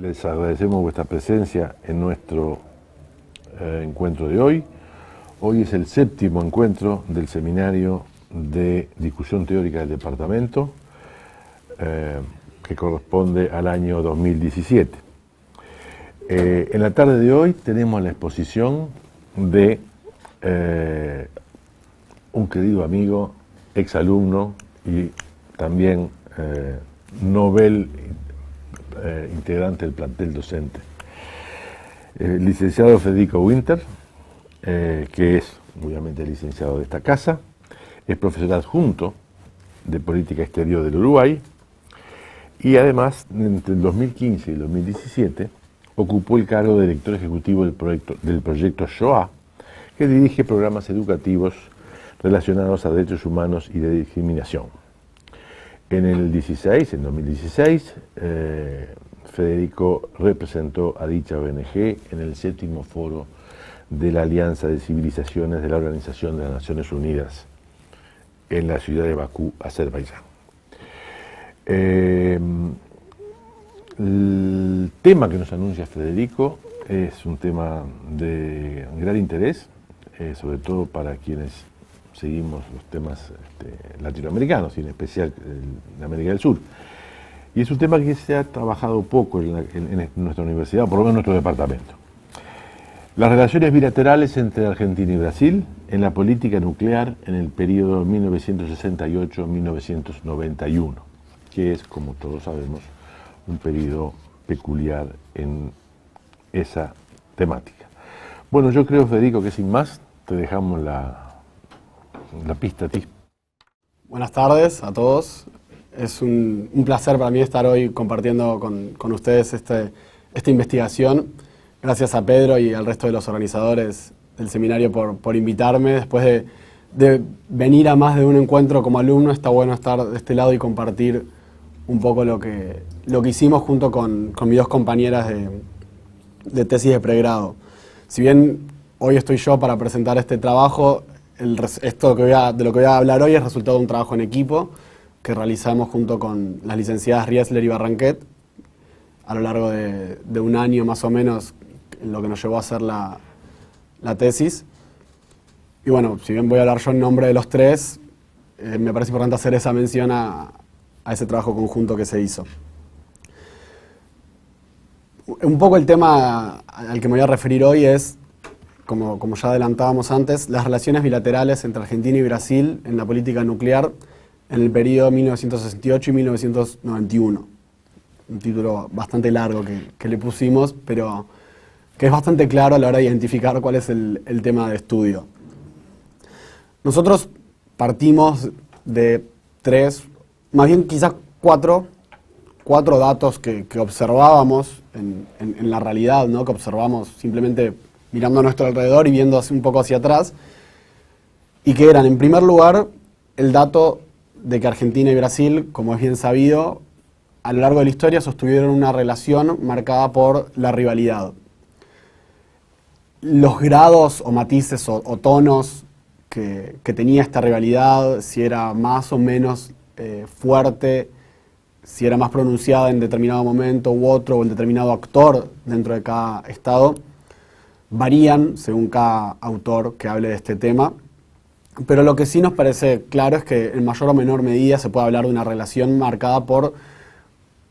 Les agradecemos vuestra presencia en nuestro encuentro de hoy. Hoy es el 7º encuentro del Seminario de Discusión Teórica del Departamento, que corresponde al año 2017. En la tarde de hoy tenemos la exposición de un querido amigo, exalumno y también Nobel integrante del plantel docente, el licenciado Federico Winter, que es obviamente licenciado de esta casa, es profesor adjunto de Política Exterior del Uruguay y además entre el 2015 y el 2017 ocupó el cargo de director ejecutivo del proyecto Shoah, que dirige programas educativos relacionados a derechos humanos y de discriminación. En 2016, Federico representó a dicha ONG en el 7º foro de la Alianza de Civilizaciones de la Organización de las Naciones Unidas en la ciudad de Bakú, Azerbaiyán. El tema que nos anuncia Federico es un tema de gran interés, sobre todo para quienes seguimos los temas latinoamericanos y en especial en América del Sur. Y es un tema que se ha trabajado poco en nuestra universidad, por lo menos en nuestro departamento. Las relaciones bilaterales entre Argentina y Brasil en la política nuclear en el periodo 1968-1991, que es, como todos sabemos, un periodo peculiar en esa temática. Bueno, yo creo, Federico, que sin más te dejamos la pista a ti. Buenas tardes a todos. Es un placer para mí estar hoy compartiendo con ustedes esta investigación. Gracias a Pedro y al resto de los organizadores del seminario por invitarme. Después de venir a más de un encuentro como alumno, está bueno estar de este lado y compartir un poco lo que hicimos junto con mis dos compañeras de tesis de pregrado. Si bien hoy estoy yo para presentar este trabajo, esto de lo que voy a hablar hoy es resultado de un trabajo en equipo que realizamos junto con las licenciadas Riesler y Barranquet a lo largo de un año más o menos, en lo que nos llevó a hacer la tesis. Y bueno, si bien voy a hablar yo en nombre de los tres, me parece importante hacer esa mención a ese trabajo conjunto que se hizo. Un poco el tema al que me voy a referir hoy es, como ya adelantábamos antes, las relaciones bilaterales entre Argentina y Brasil en la política nuclear en el periodo 1968 y 1991. Un título bastante largo que le pusimos, pero que es bastante claro a la hora de identificar cuál es el tema de estudio. Nosotros partimos de más bien quizás cuatro datos que observábamos en la realidad, ¿no? Que observamos simplemente mirando a nuestro alrededor y viendo un poco hacia atrás, y que eran, en primer lugar, el dato de que Argentina y Brasil, como es bien sabido, a lo largo de la historia sostuvieron una relación marcada por la rivalidad. Los grados o matices o tonos que tenía esta rivalidad, si era más o menos fuerte, si era más pronunciada en determinado momento u otro, o en determinado actor dentro de cada estado, varían según cada autor que hable de este tema, pero lo que sí nos parece claro es que en mayor o menor medida se puede hablar de una relación marcada por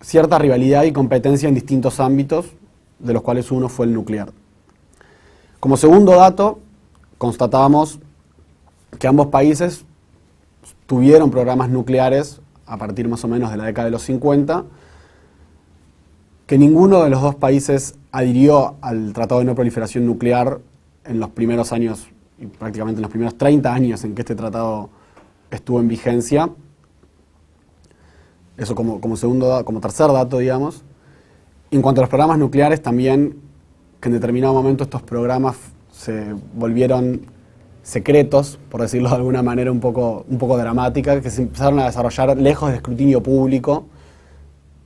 cierta rivalidad y competencia en distintos ámbitos, de los cuales uno fue el nuclear. Como segundo dato, constatábamos que ambos países tuvieron programas nucleares a partir más o menos de la década de los 50, que ninguno de los dos países adhirió al Tratado de No Proliferación Nuclear en los primeros años, y prácticamente en los primeros 30 años en que este tratado estuvo en vigencia. Eso como tercer dato, digamos. En cuanto a los programas nucleares, también que en determinado momento estos programas se volvieron secretos, por decirlo de alguna manera un poco dramática, que se empezaron a desarrollar lejos del escrutinio público,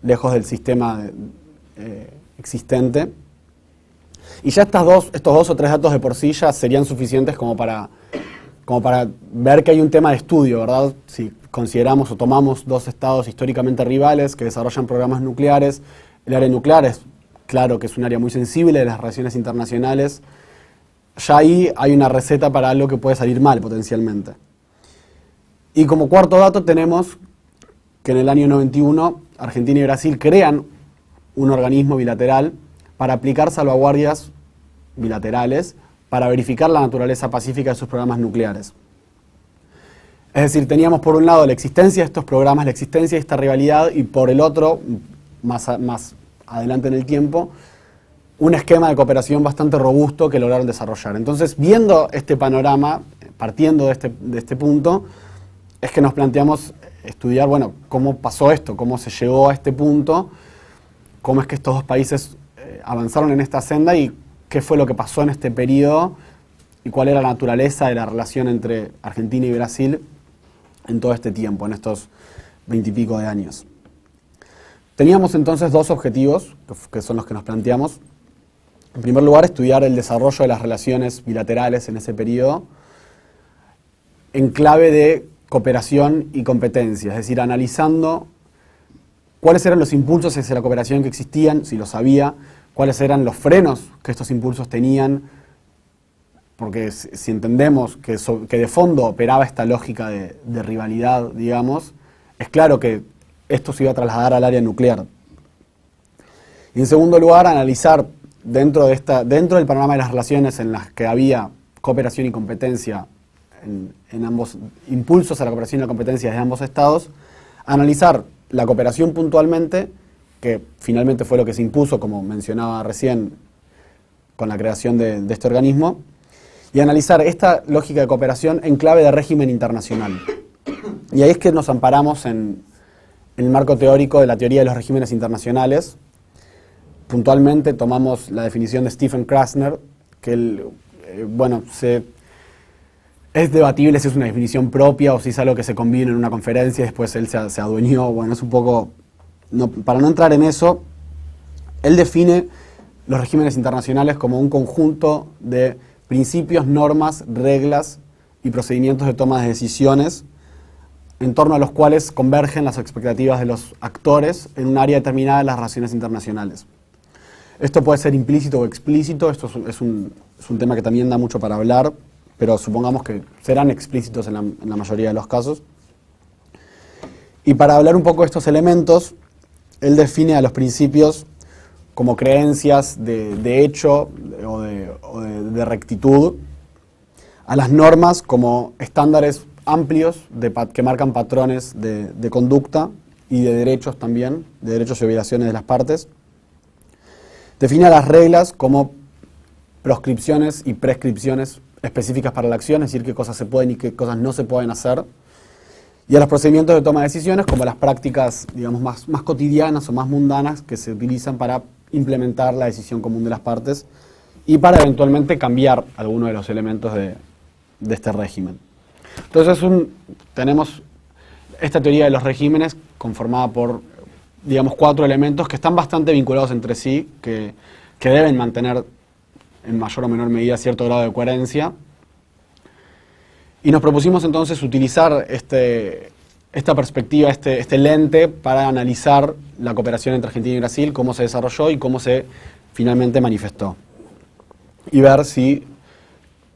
lejos del sistema existente. Y ya estos dos o tres datos de por sí ya serían suficientes como para ver que hay un tema de estudio, ¿verdad? Si consideramos o tomamos dos estados históricamente rivales que desarrollan programas nucleares, el área nuclear es claro que es un área muy sensible de las relaciones internacionales, ya ahí hay una receta para algo que puede salir mal potencialmente. Y como cuarto dato tenemos que en el año 91 Argentina y Brasil crean un organismo bilateral para aplicar salvaguardias bilaterales para verificar la naturaleza pacífica de sus programas nucleares. Es decir, teníamos por un lado la existencia de estos programas, la existencia de esta rivalidad, y por el otro, más adelante en el tiempo, un esquema de cooperación bastante robusto que lograron desarrollar. Entonces, viendo este panorama, partiendo de este punto, es que nos planteamos estudiar, bueno, cómo pasó esto, cómo se llegó a este punto, cómo es que estos dos países avanzaron en esta senda y qué fue lo que pasó en este periodo y cuál era la naturaleza de la relación entre Argentina y Brasil en todo este tiempo, en estos 20 y pico de años. Teníamos entonces dos objetivos, que son los que nos planteamos. En primer lugar, estudiar el desarrollo de las relaciones bilaterales en ese periodo en clave de cooperación y competencia, es decir, analizando cuáles eran los impulsos hacia la cooperación que existían, si los había, cuáles eran los frenos que estos impulsos tenían, porque si entendemos que de fondo operaba esta lógica de rivalidad, digamos, es claro que esto se iba a trasladar al área nuclear. Y en segundo lugar, analizar dentro del panorama de las relaciones en las que había cooperación y competencia en ambos, impulsos a la cooperación y la competencia de ambos estados, analizar la cooperación puntualmente, que finalmente fue lo que se impuso, como mencionaba recién, con la creación de este organismo, y analizar esta lógica de cooperación en clave de régimen internacional. Y ahí es que nos amparamos en el marco teórico de la teoría de los regímenes internacionales. Puntualmente tomamos la definición de Stephen Krasner, que es debatible si es una definición propia o si es algo que se combina en una conferencia y después él se adueñó. Bueno, es un poco... para no entrar en eso, él define los regímenes internacionales como un conjunto de principios, normas, reglas y procedimientos de toma de decisiones en torno a los cuales convergen las expectativas de los actores en un área determinada de las relaciones internacionales. Esto puede ser implícito o explícito, esto es un tema que también da mucho para hablar, pero supongamos que serán explícitos en la mayoría de los casos. Y para hablar un poco de estos elementos, él define a los principios como creencias de hecho o de rectitud, a las normas como estándares amplios que marcan patrones de conducta y de derechos también, de derechos y obligaciones de las partes. Define a las reglas como proscripciones y prescripciones específicas para la acción, es decir, qué cosas se pueden y qué cosas no se pueden hacer. Y a los procedimientos de toma de decisiones como las prácticas, digamos, más cotidianas o más mundanas que se utilizan para implementar la decisión común de las partes y para eventualmente cambiar algunos de los elementos de este régimen. Entonces tenemos esta teoría de los regímenes conformada por, digamos, 4 elementos que están bastante vinculados entre sí, que deben mantener en mayor o menor medida cierto grado de coherencia. Y nos propusimos entonces utilizar esta perspectiva, este lente para analizar la cooperación entre Argentina y Brasil, cómo se desarrolló y cómo se finalmente manifestó. Y ver si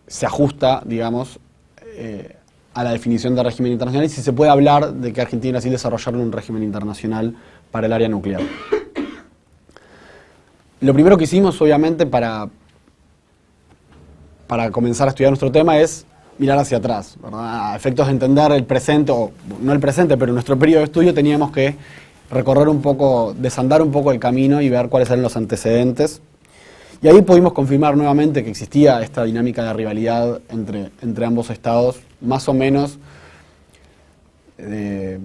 se ajusta, digamos, a la definición de régimen internacional y si se puede hablar de que Argentina y Brasil desarrollaron un régimen internacional para el área nuclear. Lo primero que hicimos, obviamente, para comenzar a estudiar nuestro tema es mirar hacia atrás, ¿verdad? A efectos de entender el presente, o no el presente, pero nuestro periodo de estudio teníamos que recorrer un poco, desandar un poco el camino y ver cuáles eran los antecedentes. Y ahí pudimos confirmar nuevamente que existía esta dinámica de rivalidad entre ambos estados, más o menos desde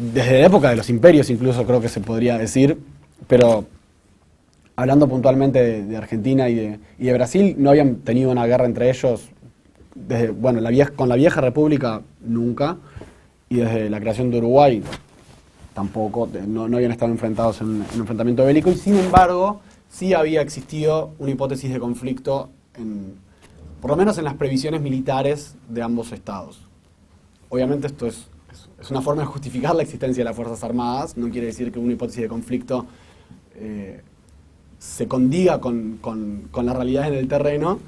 la época de los imperios, incluso creo que se podría decir, pero hablando puntualmente de Argentina y de Brasil, no habían tenido una guerra entre ellos con la vieja república nunca, y desde la creación de Uruguay tampoco, no habían estado enfrentados en un enfrentamiento bélico, y sin embargo sí había existido una hipótesis de conflicto, por lo menos en las previsiones militares de ambos estados. Obviamente esto es una forma de justificar la existencia de las Fuerzas Armadas, no quiere decir que una hipótesis de conflicto se condiga con la realidad en el terreno,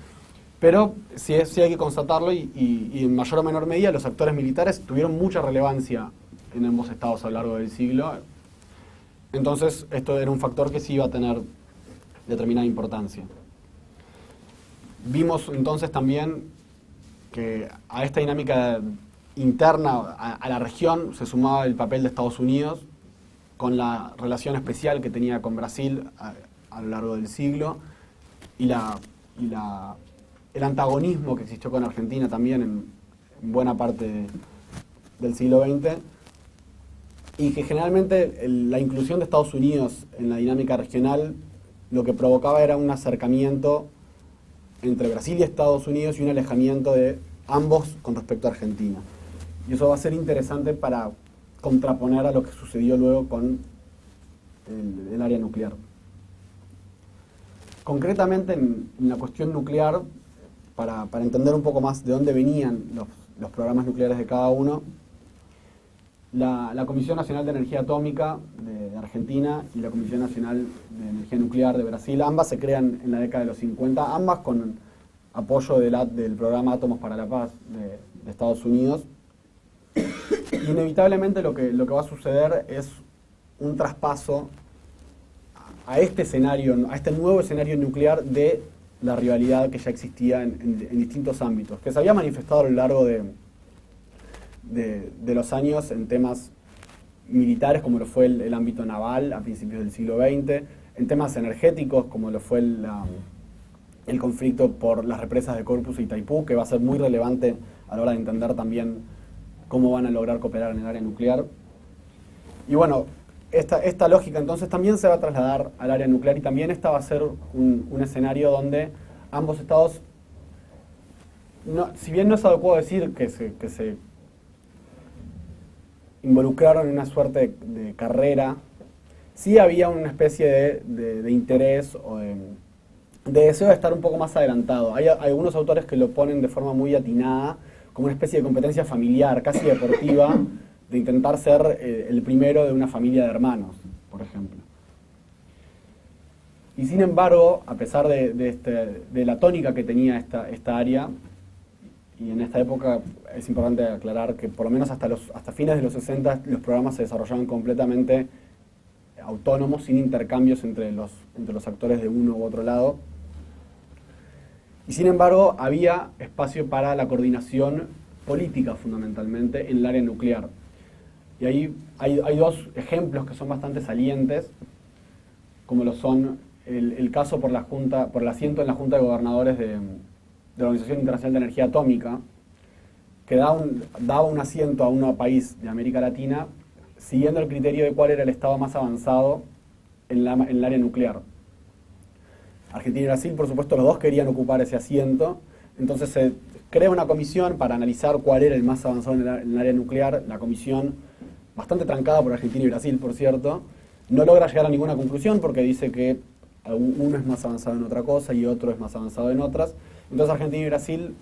pero sí hay que constatarlo y en mayor o menor medida los actores militares tuvieron mucha relevancia en ambos estados a lo largo del siglo. Entonces esto era un factor que sí iba a tener determinada importancia. Vimos entonces también que a esta dinámica interna a la región se sumaba el papel de Estados Unidos con la relación especial que tenía con Brasil a lo largo del siglo y el antagonismo que existió con Argentina también en buena parte del siglo XX, y que generalmente la inclusión de Estados Unidos en la dinámica regional lo que provocaba era un acercamiento entre Brasil y Estados Unidos y un alejamiento de ambos con respecto a Argentina. Y eso va a ser interesante para contraponer a lo que sucedió luego con el área nuclear. Concretamente en la cuestión nuclear, para entender un poco más de dónde venían los programas nucleares de cada uno, la Comisión Nacional de Energía Atómica de Argentina y la Comisión Nacional de Energía Nuclear de Brasil, ambas se crean en la década de los 50, ambas con apoyo del programa Átomos para la Paz de Estados Unidos. Y inevitablemente lo que va a suceder es un traspaso a este escenario, a este nuevo escenario nuclear de la rivalidad que ya existía en distintos ámbitos, que se había manifestado a lo largo de los años en temas militares, como lo fue el ámbito naval a principios del siglo XX, en temas energéticos, como lo fue el conflicto por las represas de Corpus y Itaipú, que va a ser muy relevante a la hora de entender también cómo van a lograr cooperar en el área nuclear. Y bueno, esta lógica entonces también se va a trasladar al área nuclear, y también esta va a ser un escenario donde ambos estados, si bien no es adecuado decir que se involucraron en una suerte de carrera, sí había una especie de interés o de deseo de estar un poco más adelantado. Hay algunos autores que lo ponen de forma muy atinada, como una especie de competencia familiar, casi deportiva, de intentar ser el primero de una familia de hermanos, por ejemplo. Y sin embargo, a pesar de la tónica que tenía esta área, y en esta época es importante aclarar que por lo menos hasta fines de los 60 los programas se desarrollaban completamente autónomos, sin intercambios entre los actores de uno u otro lado. Y sin embargo, había espacio para la coordinación política fundamentalmente en el área nuclear. Y ahí hay dos ejemplos que son bastante salientes, como lo son el caso por el asiento en la Junta de Gobernadores de la Organización Internacional de Energía Atómica, que daba un asiento a un país de América Latina siguiendo el criterio de cuál era el estado más avanzado en el área nuclear. Argentina y Brasil, por supuesto, los dos querían ocupar ese asiento, entonces se crea una comisión para analizar cuál era el más avanzado en el área nuclear. La comisión, bastante trancada por Argentina y Brasil, por cierto, no logra llegar a ninguna conclusión porque dice que uno es más avanzado en otra cosa y otro es más avanzado en otras. Entonces Argentina y Brasil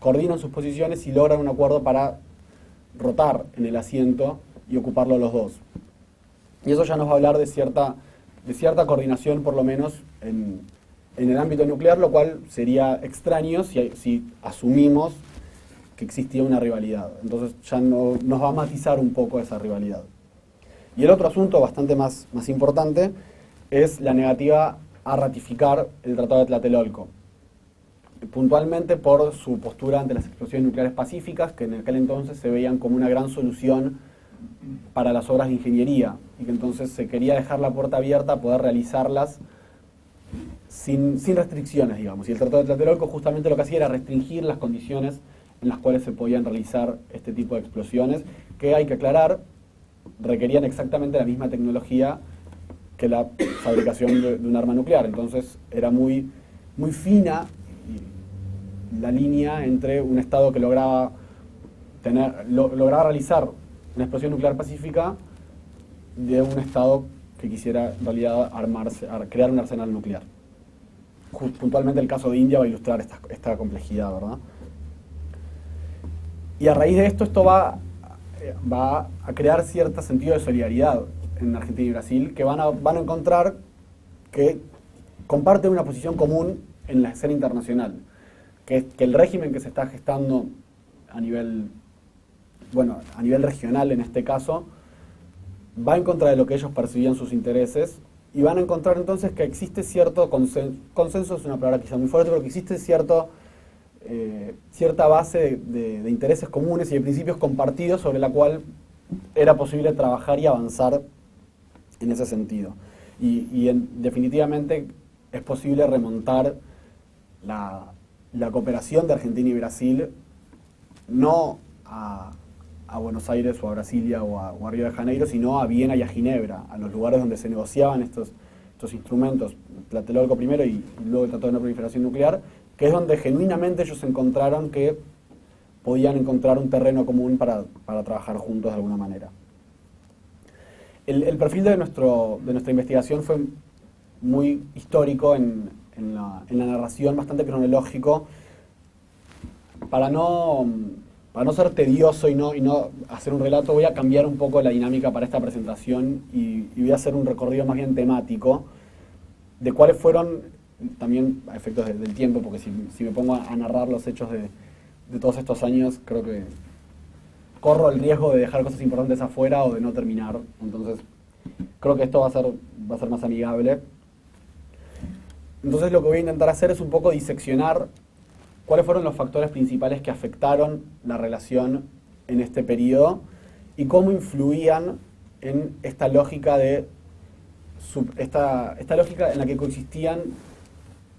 coordinan sus posiciones y logran un acuerdo para rotar en el asiento y ocuparlo los dos. Y eso ya nos va a hablar de cierta coordinación, por lo menos en el ámbito nuclear, lo cual sería extraño si asumimos que existía una rivalidad. Entonces ya nos va a matizar un poco esa rivalidad. Y el otro asunto bastante más importante es la negativa a ratificar el Tratado de Tlatelolco, puntualmente por su postura ante las explosiones nucleares pacíficas, que en aquel entonces se veían como una gran solución para las obras de ingeniería, y que entonces se quería dejar la puerta abierta a poder realizarlas sin restricciones, digamos. Y el Tratado de Tlatelolco justamente lo que hacía era restringir las condiciones en las cuales se podían realizar este tipo de explosiones, que hay que aclarar, requerían exactamente la misma tecnología que la fabricación de un arma nuclear. Entonces era muy fina la línea entre un Estado que lograba realizar una explosión nuclear pacífica de un Estado que quisiera en realidad crear un arsenal nuclear. Puntualmente el caso de India va a ilustrar esta complejidad, ¿verdad? Y a raíz de esto va a crear cierto sentido de solidaridad en Argentina y Brasil, que van a encontrar que comparten una posición común en la escena internacional, que es que el régimen que se está gestando a nivel regional en este caso, va en contra de lo que ellos percibían sus intereses, y van a encontrar entonces que existe cierto consenso es una palabra quizá muy fuerte, pero que existe cierta base de intereses comunes y de principios compartidos sobre la cual era posible trabajar y avanzar en ese sentido. Definitivamente es posible remontar la cooperación de Argentina y Brasil no a Buenos Aires o a Brasilia o a Río de Janeiro, sino a Viena y a Ginebra, a los lugares donde se negociaban estos instrumentos, Tlatelolco primero y luego el Tratado de No Proliferación Nuclear, que es donde genuinamente ellos encontraron que podían encontrar un terreno común para trabajar juntos de alguna manera. El perfil de nuestra investigación fue muy histórico en la narración, bastante cronológico, para no ser tedioso y no hacer un relato. Voy a cambiar un poco la dinámica para esta presentación y voy a hacer un recorrido más bien temático de cuáles fueron, también a efectos del tiempo, porque si me pongo a narrar los hechos de todos estos años, creo que corro el riesgo de dejar cosas importantes afuera o de no terminar. Entonces, creo que esto va a ser más amigable. Entonces, lo que voy a intentar hacer es un poco diseccionar cuáles fueron los factores principales que afectaron la relación en este periodo y cómo influían en esta lógica esta lógica en la que coexistían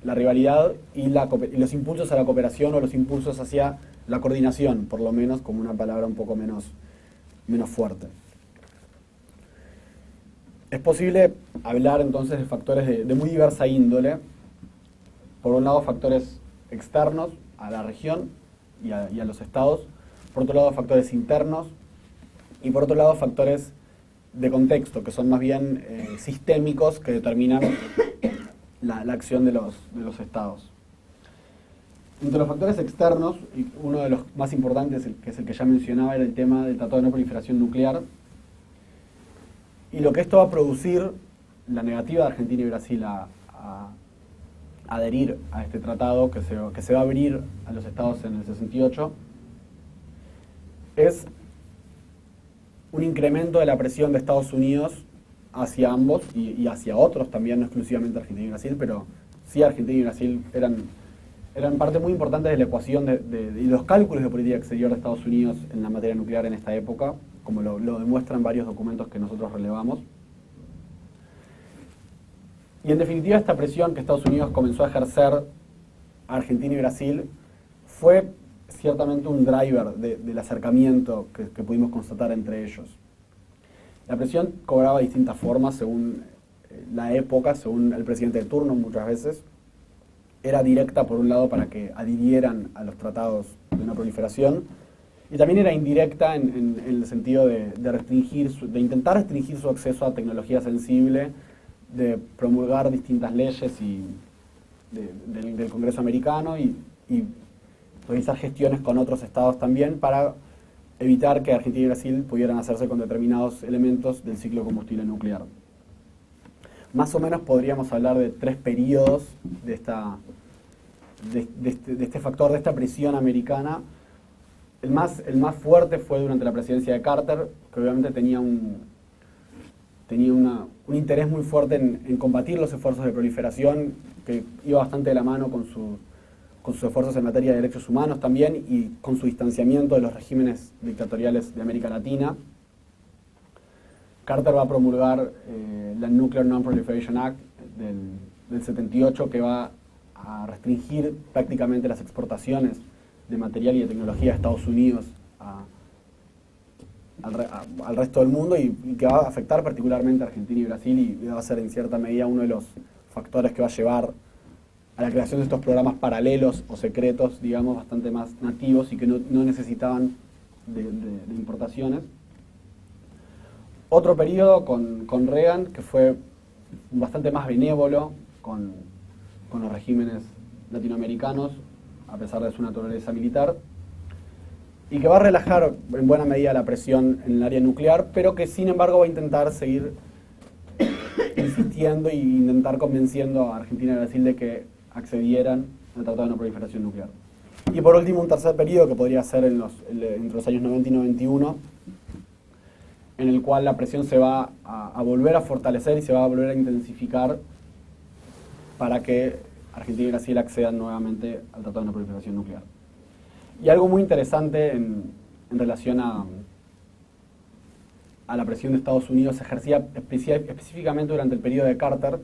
la rivalidad y los impulsos a la cooperación o los impulsos hacia la coordinación, por lo menos como una palabra un poco menos fuerte. Es posible hablar entonces de factores de muy diversa índole. Por un lado, factores externos a la región y a los estados, por otro lado factores internos y por otro lado factores de contexto, que son más bien sistémicos, que determinan la acción de los estados. Entre los factores externos, y uno de los más importantes, que es el que ya mencionaba, era el tema del Tratado de No Proliferación Nuclear, y lo que esto va a producir, la negativa de Argentina y Brasil a adherir a este tratado que se va a abrir a los estados en el 68, es un incremento de la presión de Estados Unidos hacia ambos y hacia otros también, no exclusivamente Argentina y Brasil, pero sí Argentina y Brasil eran parte muy importante de la ecuación y los cálculos de política exterior de Estados Unidos en la materia nuclear en esta época, como lo demuestran varios documentos que nosotros relevamos. Y en definitiva, esta presión que Estados Unidos comenzó a ejercer a Argentina y Brasil fue ciertamente un driver del acercamiento que pudimos constatar entre ellos. La presión cobraba distintas formas según la época, según el presidente de turno muchas veces. Era directa, por un lado, para que adhirieran a los tratados de no proliferación, y también era indirecta en el sentido de intentar restringir su acceso a tecnología sensible, de promulgar distintas leyes del Congreso americano y realizar gestiones con otros estados también para evitar que Argentina y Brasil pudieran hacerse con determinados elementos del ciclo de combustible nuclear. Más o menos podríamos hablar de 3 periodos de este factor, de esta presión americana. El más fuerte fue durante la presidencia de Carter, que obviamente tenía un interés muy fuerte en combatir los esfuerzos de proliferación, que iba bastante de la mano con sus esfuerzos en materia de derechos humanos también y con su distanciamiento de los regímenes dictatoriales de América Latina. Carter va a promulgar la Nuclear Non-Proliferation Act del 78, que va a restringir prácticamente las exportaciones de material y de tecnología de Estados Unidos al resto del mundo y que va a afectar particularmente a Argentina y Brasil y va a ser en cierta medida uno de los factores que va a llevar a la creación de estos programas paralelos o secretos, digamos, bastante más nativos y que no necesitaban de importaciones. Otro periodo con Reagan, que fue bastante más benévolo con los regímenes latinoamericanos, a pesar de su naturaleza militar, y que va a relajar en buena medida la presión en el área nuclear, pero que sin embargo va a intentar seguir insistiendo e intentar convenciendo a Argentina y Brasil de que accedieran al Tratado de No Proliferación Nuclear. Y por último, un tercer periodo que podría ser entre los años 90 y 91, en el cual la presión se va a volver a fortalecer y se va a volver a intensificar para que Argentina y Brasil accedan nuevamente al Tratado de No Proliferación Nuclear. Y algo muy interesante en relación a la presión de Estados Unidos ejercida específicamente durante el periodo de Carter,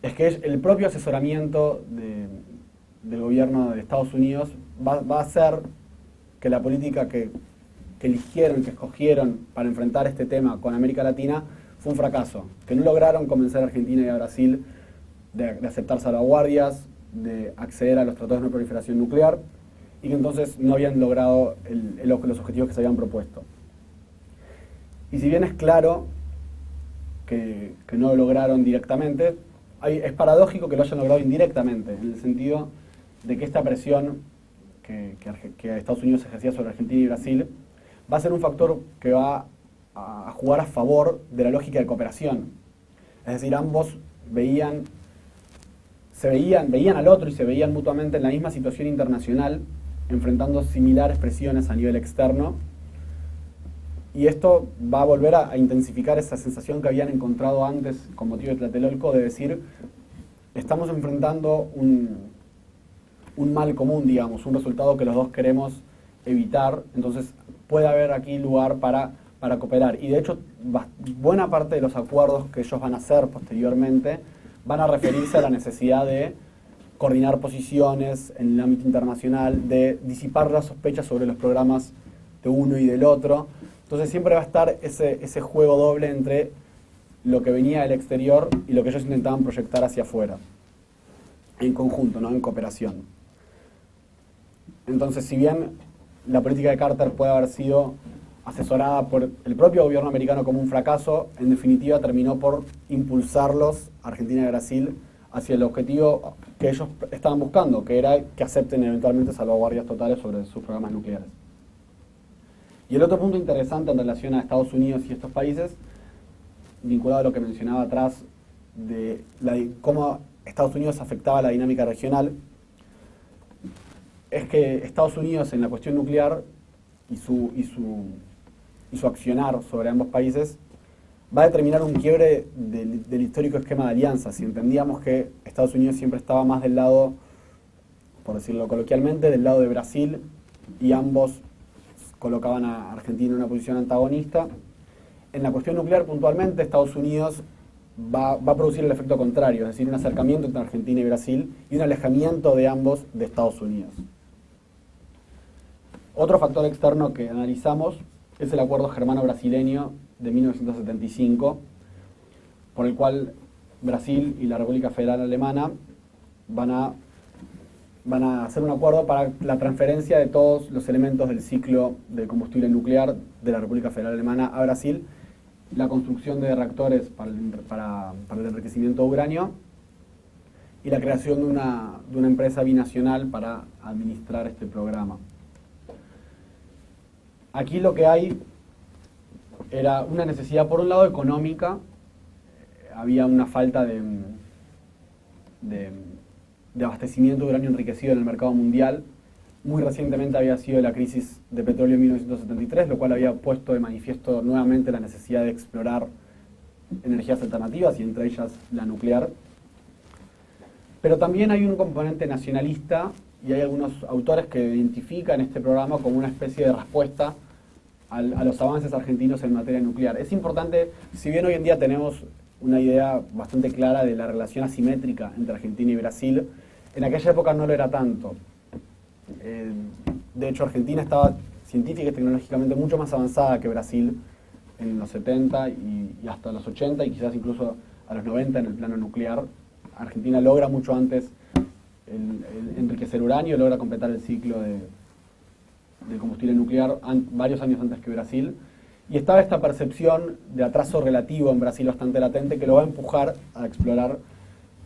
es que el propio asesoramiento del gobierno de Estados Unidos va a hacer que la política que eligieron, que escogieron para enfrentar este tema con América Latina fue un fracaso, que no lograron convencer a Argentina y a Brasil de aceptar salvaguardias, de acceder a los tratados de no proliferación nuclear, y que entonces no habían logrado los objetivos que se habían propuesto. Y si bien es claro que no lo lograron directamente, es paradójico que lo hayan logrado indirectamente, en el sentido de que esta presión que Estados Unidos ejercía sobre Argentina y Brasil va a ser un factor que va a jugar a favor de la lógica de cooperación. Es decir, ambos veían al otro y se veían mutuamente en la misma situación internacional, enfrentando similares presiones a nivel externo, y esto va a volver a intensificar esa sensación que habían encontrado antes con motivo de Tlatelolco, de decir, estamos enfrentando un mal común, digamos, un resultado que los dos queremos evitar, entonces puede haber aquí lugar para cooperar. Y de hecho, buena parte de los acuerdos que ellos van a hacer posteriormente van a referirse a la necesidad de coordinar posiciones en el ámbito internacional, de disipar las sospechas sobre los programas de uno y del otro. Entonces siempre va a estar ese juego doble entre lo que venía del exterior y lo que ellos intentaban proyectar hacia afuera, en conjunto, ¿no? En cooperación. Entonces, si bien la política de Carter puede haber sido asesorada por el propio gobierno americano como un fracaso, en definitiva terminó por impulsarlos, Argentina y Brasil, hacia el objetivo que ellos estaban buscando, que era que acepten eventualmente salvaguardias totales sobre sus programas nucleares. Y el otro punto interesante en relación a Estados Unidos y estos países, vinculado a lo que mencionaba atrás, de cómo Estados Unidos afectaba la dinámica regional, es que Estados Unidos en la cuestión nuclear y su accionar sobre ambos países va a determinar un quiebre del histórico esquema de alianzas. Si entendíamos que Estados Unidos siempre estaba más del lado, por decirlo coloquialmente, del lado de Brasil, y ambos colocaban a Argentina en una posición antagonista, en la cuestión nuclear puntualmente Estados Unidos va a producir el efecto contrario, es decir, un acercamiento entre Argentina y Brasil y un alejamiento de ambos de Estados Unidos. Otro factor externo que analizamos es el acuerdo germano-brasileño de 1975, por el cual Brasil y la República Federal Alemana van a hacer un acuerdo para la transferencia de todos los elementos del ciclo de combustible nuclear de la República Federal Alemana a Brasil, la construcción de reactores para el enriquecimiento de uranio y la creación de una empresa binacional para administrar este programa. Aquí lo que hay era una necesidad, por un lado, económica. Había una falta de abastecimiento de uranio enriquecido en el mercado mundial. Muy recientemente había sido la crisis de petróleo en 1973, lo cual había puesto de manifiesto nuevamente la necesidad de explorar energías alternativas, y entre ellas la nuclear. Pero también hay un componente nacionalista, y hay algunos autores que identifican este programa como una especie de respuesta a los avances argentinos en materia nuclear. Es importante, si bien hoy en día tenemos una idea bastante clara de la relación asimétrica entre Argentina y Brasil, en aquella época no lo era tanto. De hecho, Argentina estaba científica y tecnológicamente mucho más avanzada que Brasil en los 70 y hasta los 80 y quizás incluso a los 90 en el plano nuclear. Argentina logra mucho antes el enriquecer uranio, logra completar el ciclo de combustible nuclear varios años antes que Brasil. Y estaba esta percepción de atraso relativo en Brasil bastante latente que lo va a empujar a explorar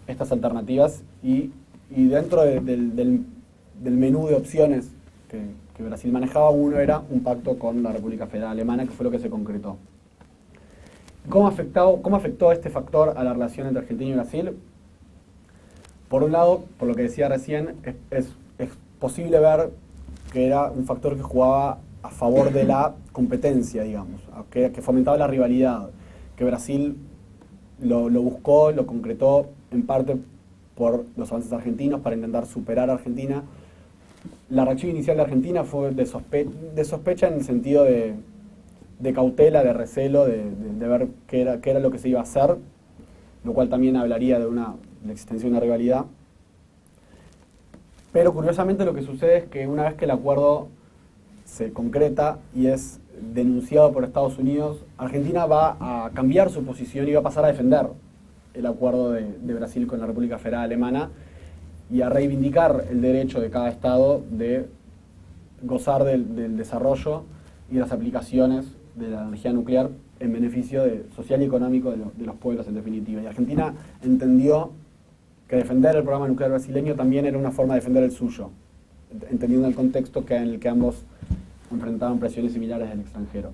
estas alternativas, y dentro del menú de opciones que Brasil manejaba, uno era un pacto con la República Federal Alemana, que fue lo que se concretó. ¿Cómo afectó este factor a la relación entre Argentina y Brasil? Por un lado, por lo que decía recién, es posible ver que era un factor que jugaba a favor de la competencia, digamos, que fomentaba la rivalidad, que Brasil lo buscó, lo concretó en parte por los avances argentinos para intentar superar a Argentina. La reacción inicial de Argentina fue de sospecha en el sentido de cautela, de recelo, de ver qué era lo que se iba a hacer, lo cual también hablaría de la existencia de una rivalidad. Pero curiosamente lo que sucede es que una vez que el acuerdo se concreta y es denunciado por Estados Unidos, Argentina va a cambiar su posición y va a pasar a defender el acuerdo de Brasil con la República Federal Alemana y a reivindicar el derecho de cada Estado de gozar del desarrollo y de las aplicaciones de la energía nuclear en beneficio social y económico de los pueblos en definitiva. Y Argentina entendió que defender el programa nuclear brasileño también era una forma de defender el suyo, entendiendo el contexto en el que ambos enfrentaban presiones similares del extranjero.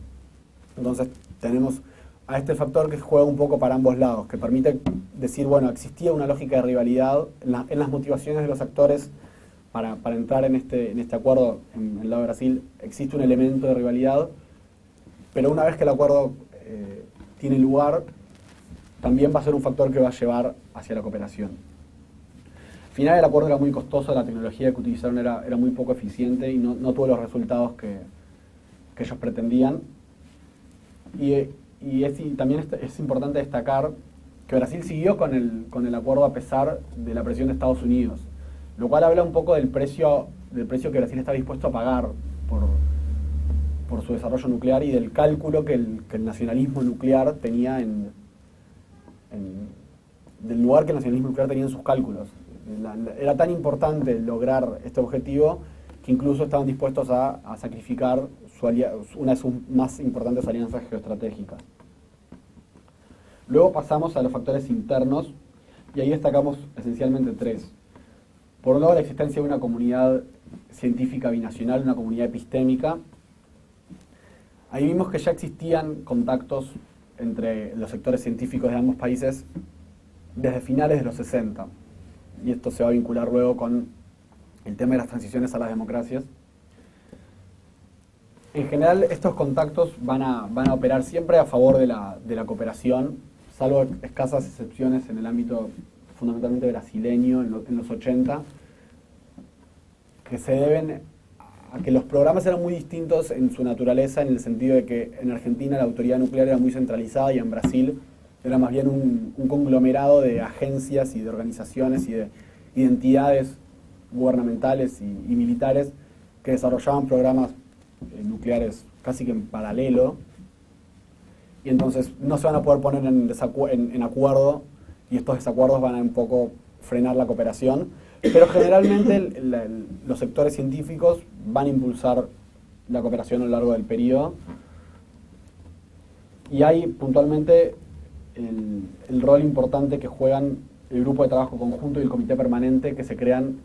Entonces tenemos a este factor que juega un poco para ambos lados, que permite decir, bueno, existía una lógica de rivalidad en las motivaciones de los actores para entrar en este acuerdo en el lado de Brasil. Existe un elemento de rivalidad, pero una vez que el acuerdo tiene lugar, también va a ser un factor que va a llevar hacia la cooperación. Al final el acuerdo era muy costoso, la tecnología que utilizaron era muy poco eficiente y no tuvo los resultados que ellos pretendían. Y también es importante destacar que Brasil siguió con el acuerdo a pesar de la presión de Estados Unidos, lo cual habla un poco del precio que Brasil está dispuesto a pagar por su desarrollo nuclear y del cálculo que el nacionalismo nuclear tenía del lugar que el nacionalismo nuclear tenía en sus cálculos. Era tan importante lograr este objetivo que incluso estaban dispuestos a sacrificar una de sus más importantes alianzas geoestratégicas. Luego pasamos a los factores internos y ahí destacamos esencialmente tres. Por un lado, la existencia de una comunidad científica binacional, una comunidad epistémica. Ahí vimos que ya existían contactos entre los sectores científicos de ambos países desde finales de los 60. Y esto se va a vincular luego con el tema de las transiciones a las democracias. En general, estos contactos van a operar siempre a favor de la cooperación, salvo escasas excepciones en el ámbito fundamentalmente brasileño en los 80, que se deben a que los programas eran muy distintos en su naturaleza, en el sentido de que en Argentina la autoridad nuclear era muy centralizada y en Brasil era más bien un conglomerado de agencias y de organizaciones y de entidades gubernamentales y militares que desarrollaban programas nucleares casi que en paralelo, y entonces no se van a poder poner en acuerdo, y estos desacuerdos van a un poco frenar la cooperación, pero generalmente los sectores científicos van a impulsar la cooperación a lo largo del periodo, y hay puntualmente el rol importante que juegan el grupo de trabajo conjunto y el comité permanente que se crean,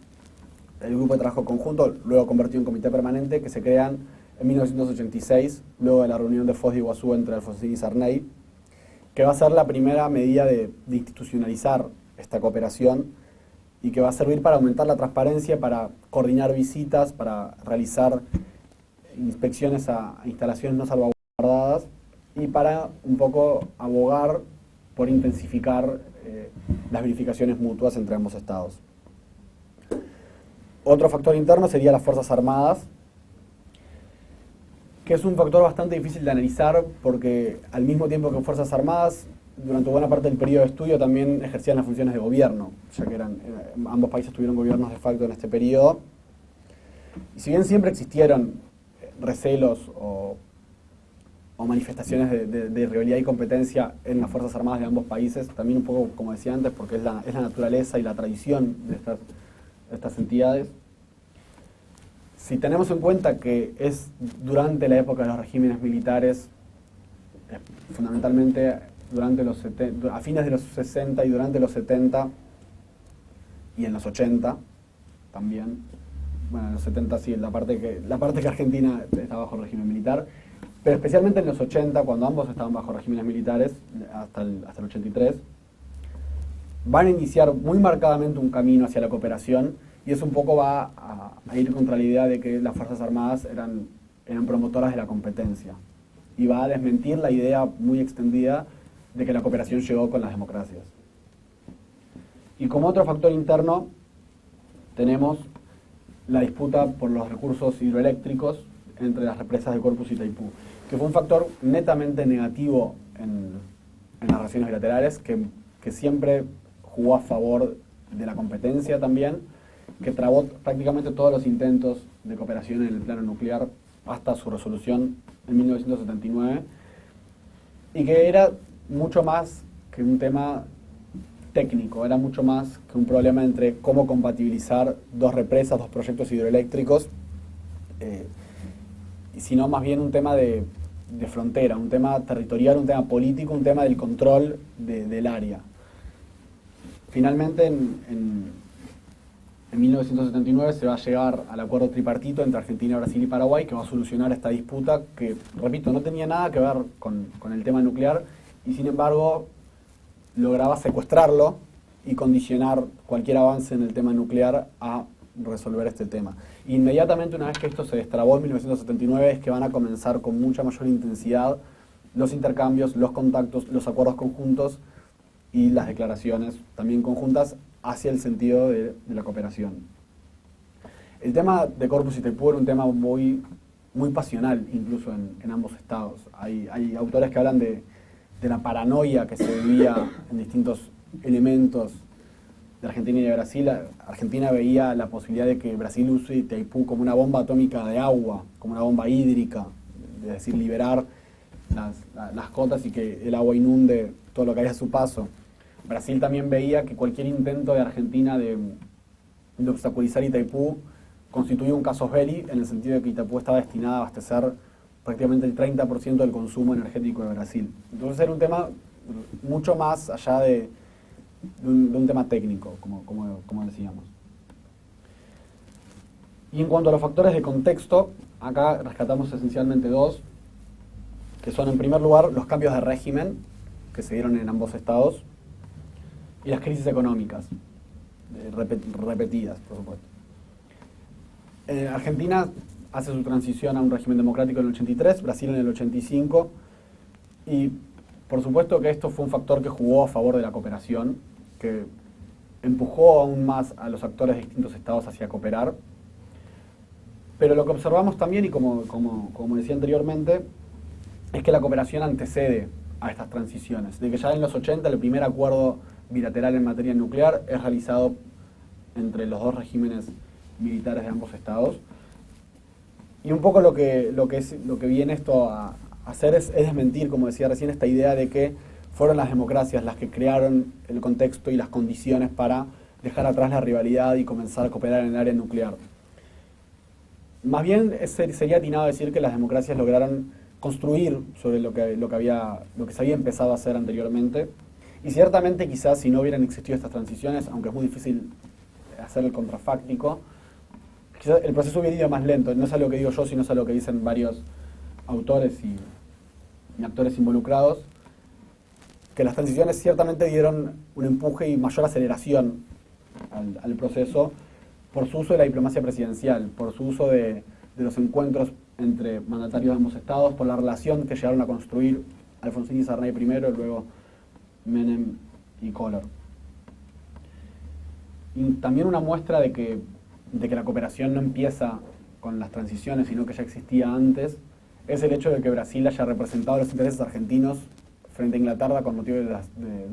el grupo de trabajo conjunto, luego convertido en comité permanente, que se crean en 1986, luego de la reunión de Foz de Iguazú entre Alfonsín y Sarney, que va a ser la primera medida de institucionalizar esta cooperación y que va a servir para aumentar la transparencia, para coordinar visitas, para realizar inspecciones a instalaciones no salvaguardadas y para un poco abogar por intensificar las verificaciones mutuas entre ambos estados. Otro factor interno sería las Fuerzas Armadas, que es un factor bastante difícil de analizar porque al mismo tiempo que Fuerzas Armadas, durante buena parte del periodo de estudio también ejercían las funciones de gobierno, ya que ambos países tuvieron gobiernos de facto en este periodo. Y si bien siempre existieron recelos o manifestaciones de rivalidad y competencia en las Fuerzas Armadas de ambos países, también un poco, como decía antes, porque es la naturaleza y la tradición de estas entidades. Si tenemos en cuenta que es durante la época de los regímenes militares, fundamentalmente a fines de los 60 y durante los 70 y en los 80 también, bueno, en los 70 sí, la parte que Argentina está bajo el régimen militar, pero especialmente en los 80, cuando ambos estaban bajo regímenes militares, hasta el 83, van a iniciar muy marcadamente un camino hacia la cooperación, y eso un poco va a ir contra la idea de que las Fuerzas Armadas eran promotoras de la competencia, y va a desmentir la idea muy extendida de que la cooperación llegó con las democracias. Y como otro factor interno, tenemos la disputa por los recursos hidroeléctricos entre las represas de Corpus y Itaipú, que fue un factor netamente negativo en las relaciones bilaterales, que siempre jugó a favor de la competencia también, que trabó prácticamente todos los intentos de cooperación en el plano nuclear hasta su resolución en 1979, y que era mucho más que un tema técnico, era mucho más que un problema entre cómo compatibilizar dos represas, dos proyectos hidroeléctricos, sino más bien un tema de frontera, un tema territorial, un tema político, un tema del control del área. Finalmente, en 1979 se va a llegar al acuerdo tripartito entre Argentina, Brasil y Paraguay, que va a solucionar esta disputa que, repito, no tenía nada que ver con el tema nuclear, y sin embargo lograba secuestrarlo y condicionar cualquier avance en el tema nuclear a resolver este tema. Inmediatamente, una vez que esto se destrabó en 1979, es que van a comenzar con mucha mayor intensidad los intercambios, los contactos, los acuerdos conjuntos y las declaraciones también conjuntas hacia el sentido de la cooperación. El tema de Corpus y Itaipú era un tema muy pasional, incluso en ambos estados. Hay autores que hablan de la paranoia que se vivía en distintos elementos de Argentina y de Brasil. Argentina veía la posibilidad de que Brasil use Itaipú como una bomba atómica de agua, como una bomba hídrica, es decir, liberar las cotas y que el agua inunde todo lo que hay a su paso. Brasil también veía que cualquier intento de Argentina de obstaculizar Itaipú constituía un casus belli, en el sentido de que Itaipú estaba destinada a abastecer prácticamente el 30% del consumo energético de Brasil. Entonces era un tema mucho más allá de un tema técnico, como decíamos. Y en cuanto a los factores de contexto, acá rescatamos esencialmente dos, que son, en primer lugar, los cambios de régimen que se dieron en ambos estados y las crisis económicas repetidas, por supuesto. Argentina hace su transición a un régimen democrático en el 83, Brasil en el 85, y por supuesto que esto fue un factor que jugó a favor de la cooperación, que empujó aún más a los actores de distintos estados hacia cooperar. Pero lo que observamos también, y como decía anteriormente, es que la cooperación antecede a estas transiciones, de que ya en los 80 el primer acuerdo bilateral en materia nuclear es realizado entre los dos regímenes militares de ambos estados. Y un poco lo que viene esto a hacer es desmentir, como decía recién, esta idea de que fueron las democracias las que crearon el contexto y las condiciones para dejar atrás la rivalidad y comenzar a cooperar en el área nuclear. Más bien sería atinado decir que las democracias lograron construir sobre lo que se había empezado a hacer anteriormente, y ciertamente quizás si no hubieran existido estas transiciones, aunque es muy difícil hacer el contrafáctico, quizás el proceso hubiera ido más lento. No es algo que digo yo, sino es algo que dicen varios autores y actores involucrados, que las transiciones ciertamente dieron un empuje y mayor aceleración al proceso por su uso de la diplomacia presidencial, por su uso de los encuentros entre mandatarios de ambos estados, por la relación que llegaron a construir Alfonsín y Sarney primero, y luego Menem y Collor. Y también una muestra de que la cooperación no empieza con las transiciones, sino que ya existía antes, es el hecho de que Brasil haya representado los intereses argentinos frente a Inglaterra con motivo de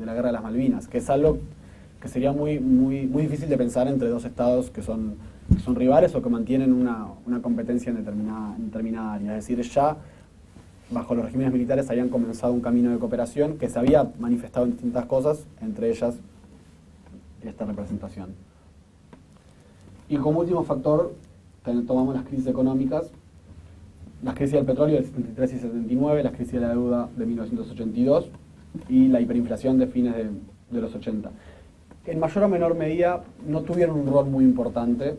la Guerra de las Malvinas, que es algo que sería muy difícil de pensar entre dos estados que son rivales o que mantienen una competencia en determinada área. Es decir, ya bajo los regímenes militares habían comenzado un camino de cooperación que se había manifestado en distintas cosas, entre ellas esta representación. Y como último factor, tomamos las crisis económicas, las crisis del petróleo del 73 y 79, las crisis de la deuda de 1982 y la hiperinflación de fines de los 80. En mayor o menor medida no tuvieron un rol muy importante,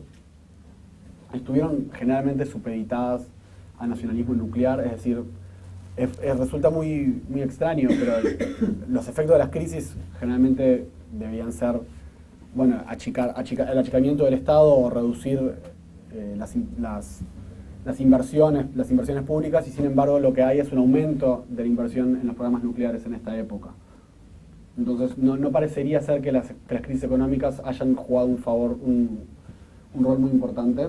estuvieron generalmente supeditadas al nacionalismo nuclear, es decir, resulta muy, muy extraño, pero los efectos de las crisis generalmente debían ser, bueno, el achicamiento del Estado o reducir las inversiones públicas, y sin embargo lo que hay es un aumento de la inversión en los programas nucleares en esta época. Entonces no parecería ser que las crisis económicas hayan jugado un rol muy importante,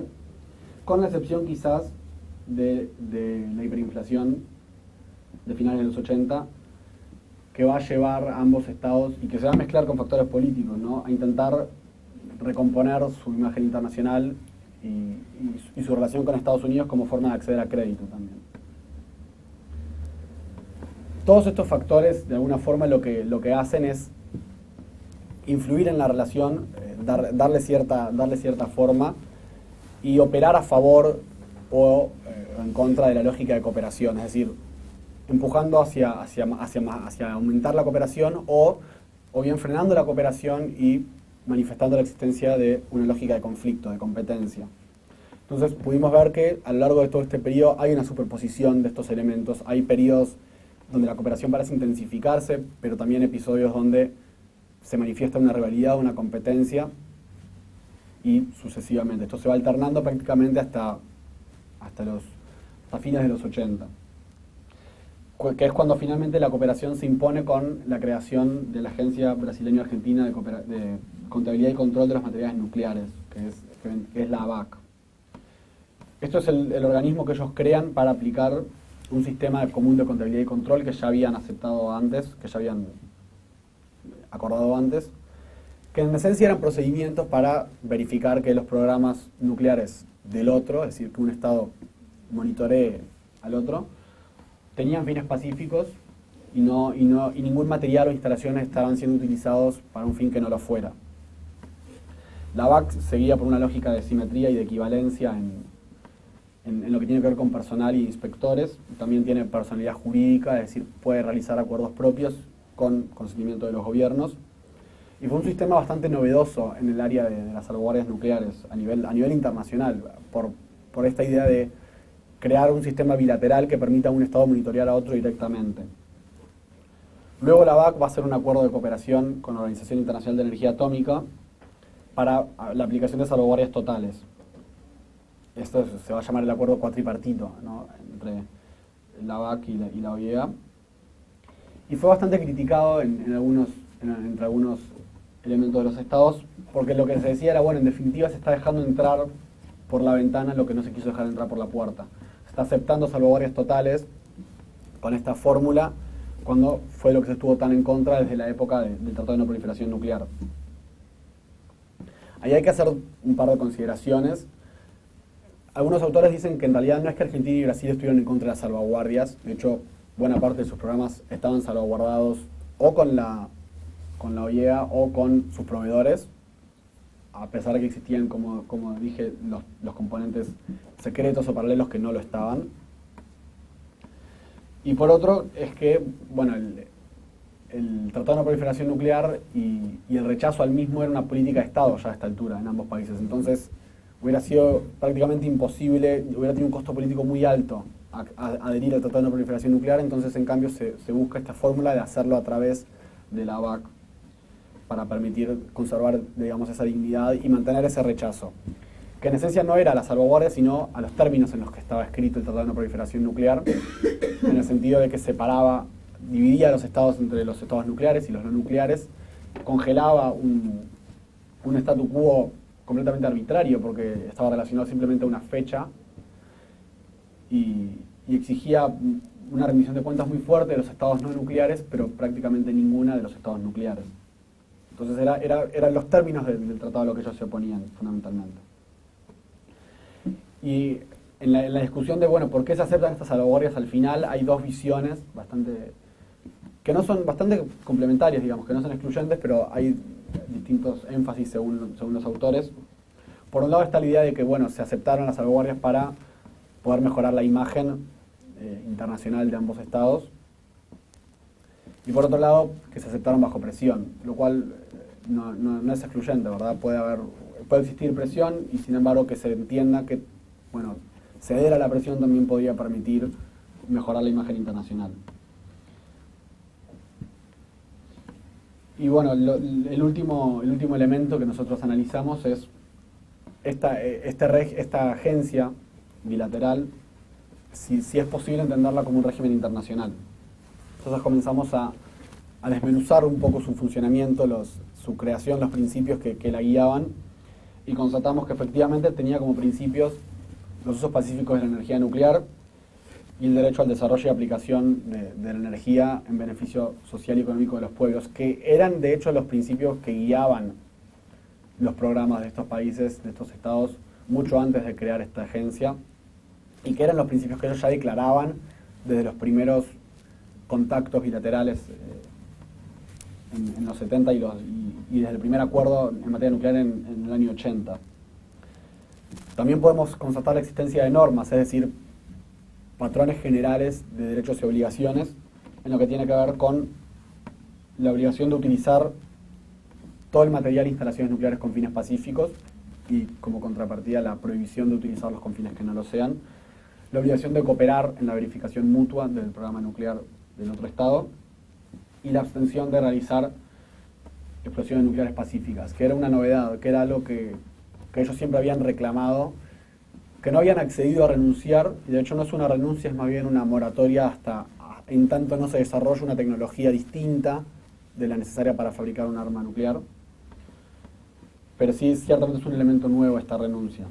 con la excepción quizás de la hiperinflación de finales de los 80, que va a llevar a ambos estados, y que se va a mezclar con factores políticos, ¿no?, a intentar recomponer su imagen internacional y su relación con Estados Unidos como forma de acceder a crédito también. Todos estos factores, de alguna forma, lo que hacen es influir en la relación, darle cierta forma y operar a favor o en contra de la lógica de cooperación, es decir, empujando hacia aumentar la cooperación o bien frenando la cooperación y manifestando la existencia de una lógica de conflicto, de competencia. Entonces pudimos ver que a lo largo de todo este periodo hay una superposición de estos elementos. Hay periodos donde la cooperación parece intensificarse, pero también episodios donde se manifiesta una rivalidad, una competencia, y sucesivamente. Esto se va alternando prácticamente hasta fines de los 80. Que es cuando finalmente la cooperación se impone con la creación de la Agencia Brasileño-Argentina de Contabilidad y Control de los Materiales Nucleares, que es la ABAC. Esto es el organismo que ellos crean para aplicar un sistema común de contabilidad y control que ya habían aceptado antes, que ya habían acordado antes, que en esencia eran procedimientos para verificar que los programas nucleares del otro, es decir, que un Estado monitoree al otro, tenían fines pacíficos y ningún material o instalaciones estaban siendo utilizados para un fin que no lo fuera. La ABAC seguía por una lógica de simetría y de equivalencia en lo que tiene que ver con personal y inspectores. También tiene personalidad jurídica, es decir, puede realizar acuerdos propios con consentimiento de los gobiernos. Y fue un sistema bastante novedoso en el área de las salvaguardias nucleares a nivel internacional, por esta idea de crear un sistema bilateral que permita a un Estado monitorear a otro directamente. Luego la ABAC va a hacer un acuerdo de cooperación con la Organización Internacional de Energía Atómica para la aplicación de salvaguardias totales. Esto se va a llamar el acuerdo cuatripartito, ¿no?, entre la ABAC y la OIEA. Y fue bastante criticado entre algunos elementos de los estados, porque lo que se decía era, bueno, en definitiva se está dejando entrar por la ventana lo que no se quiso dejar entrar por la puerta. Se está aceptando salvaguardias totales con esta fórmula, cuando fue lo que se estuvo tan en contra desde la época del Tratado de No Proliferación Nuclear. Ahí hay que hacer un par de consideraciones. Algunos autores dicen que en realidad no es que Argentina y Brasil estuvieron en contra de las salvaguardias. De hecho, buena parte de sus programas estaban salvaguardados o con la OIEA o con sus proveedores, a pesar de que existían, como dije, los componentes secretos o paralelos que no lo estaban. Y por otro, es que, bueno, el Tratado de No Proliferación Nuclear y el rechazo al mismo era una política de Estado ya a esta altura en ambos países. Entonces, hubiera sido prácticamente imposible, hubiera tenido un costo político muy alto adherir al Tratado de No Proliferación Nuclear. Entonces, en cambio, se busca esta fórmula de hacerlo a través de la ABAC para permitir conservar, digamos, esa dignidad y mantener ese rechazo, que en esencia no era a la salvaguardia, sino a los términos en los que estaba escrito el Tratado de No Proliferación Nuclear, en el sentido de que dividía a los estados entre los estados nucleares y los no nucleares, congelaba un statu quo completamente arbitrario, porque estaba relacionado simplemente a una fecha, y exigía una rendición de cuentas muy fuerte de los estados no nucleares, pero prácticamente ninguna de los estados nucleares. Entonces eran los términos del tratado a lo que ellos se oponían, fundamentalmente. Y en la discusión de, bueno, ¿por qué se aceptan estas salvaguardias? Al final hay dos visiones que no son bastante complementarias, digamos, que no son excluyentes, pero hay distintos énfasis según los autores. Por un lado está la idea de que, bueno, se aceptaron las salvaguardias para poder mejorar la imagen internacional de ambos estados. Y por otro lado, que se aceptaron bajo presión, lo cual no es excluyente, ¿verdad? Puede existir presión y sin embargo que se entienda que, bueno, ceder a la presión también podría permitir mejorar la imagen internacional. Y bueno, el último elemento que nosotros analizamos es esta agencia bilateral, si es posible entenderla como un régimen internacional. Entonces comenzamos a desmenuzar un poco su funcionamiento, su creación, los principios que la guiaban, y constatamos que efectivamente tenía como principios los usos pacíficos de la energía nuclear y el derecho al desarrollo y aplicación de la energía en beneficio social y económico de los pueblos, que eran de hecho los principios que guiaban los programas de estos países, de estos estados, mucho antes de crear esta agencia, y que eran los principios que ellos ya declaraban desde los primeros contactos bilaterales en los 70 y desde el primer acuerdo en materia nuclear en el año 80. También podemos constatar la existencia de normas, es decir, patrones generales de derechos y obligaciones en lo que tiene que ver con la obligación de utilizar todo el material e instalaciones nucleares con fines pacíficos y como contrapartida la prohibición de utilizarlos con fines que no lo sean, la obligación de cooperar en la verificación mutua del programa nuclear del otro Estado y la abstención de realizar explosiones nucleares pacíficas, que era una novedad, que era algo que ellos siempre habían reclamado, que no habían accedido a renunciar, y de hecho no es una renuncia, es más bien una moratoria hasta en tanto no se desarrolla una tecnología distinta de la necesaria para fabricar un arma nuclear. Pero sí, ciertamente es un elemento nuevo esta renuncia.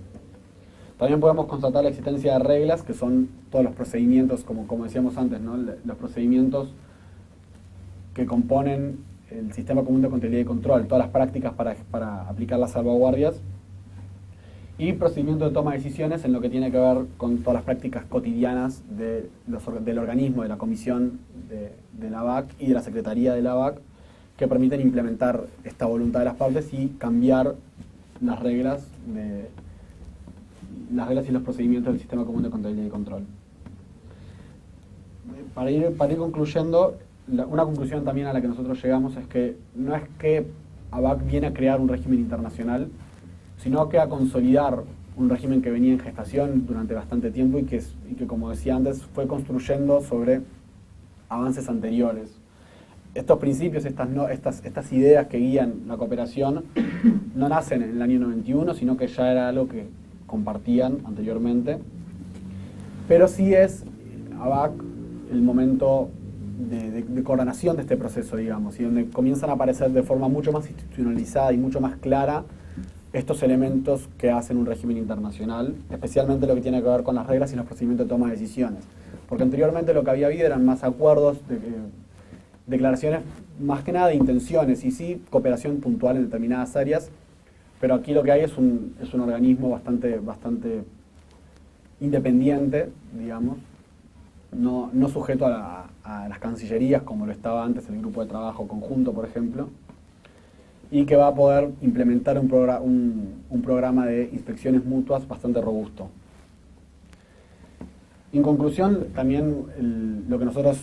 También podemos constatar la existencia de reglas, que son todos los procedimientos, como decíamos antes, ¿no? Los procedimientos que componen el sistema común de contabilidad y control, todas las prácticas para aplicar las salvaguardias, y procedimientos de toma de decisiones en lo que tiene que ver con todas las prácticas cotidianas del organismo, de la comisión de la ABAC y de la Secretaría de la ABAC, que permiten implementar esta voluntad de las partes y cambiar las reglas y los procedimientos del sistema común de contabilidad y control. Para ir concluyendo, una conclusión también a la que nosotros llegamos es que no es que ABAC viene a crear un régimen internacional, sino que a consolidar un régimen que venía en gestación durante bastante tiempo y que como decía antes, fue construyendo sobre avances anteriores. Estos principios, estas ideas que guían la cooperación no nacen en el año 91, sino que ya era algo que compartían anteriormente, pero sí es ABAC el momento de coordinación de este proceso, digamos, y donde comienzan a aparecer de forma mucho más institucionalizada y mucho más clara estos elementos que hacen un régimen internacional, especialmente lo que tiene que ver con las reglas y los procedimientos de toma de decisiones. Porque anteriormente lo que había habido eran más acuerdos, declaraciones más que nada de intenciones y sí cooperación puntual en determinadas áreas, pero aquí lo que hay es un organismo bastante independiente, digamos, no sujeto a las cancillerías como lo estaba antes el grupo de trabajo conjunto, por ejemplo, y que va a poder implementar un programa de inspecciones mutuas bastante robusto. En conclusión, también lo que nosotros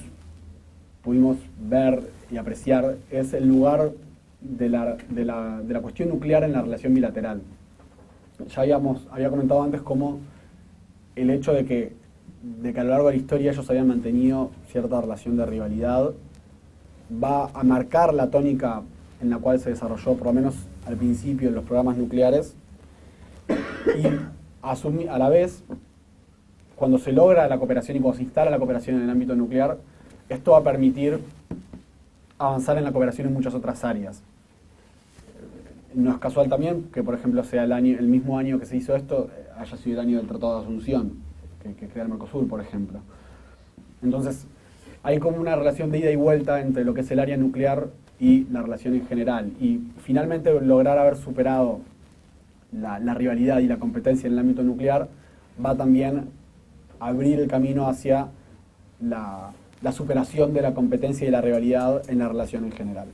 pudimos ver y apreciar es el lugar de la cuestión nuclear en la relación bilateral. Ya había comentado antes cómo el hecho de que a lo largo de la historia ellos habían mantenido cierta relación de rivalidad va a marcar la tónica en la cual se desarrolló, por lo menos al principio, en los programas nucleares, y a la vez, cuando se logra la cooperación y cuando se instala la cooperación en el ámbito nuclear, esto va a permitir avanzar en la cooperación en muchas otras áreas. No es casual también que, por ejemplo, sea el mismo año que se hizo esto, haya sido el año del Tratado de Asunción, que crea el Mercosur, por ejemplo. Entonces, hay como una relación de ida y vuelta entre lo que es el área nuclear y la relación en general. Y finalmente lograr haber superado la rivalidad y la competencia en el ámbito nuclear va también a abrir el camino hacia la superación de la competencia y la rivalidad en la relación en general.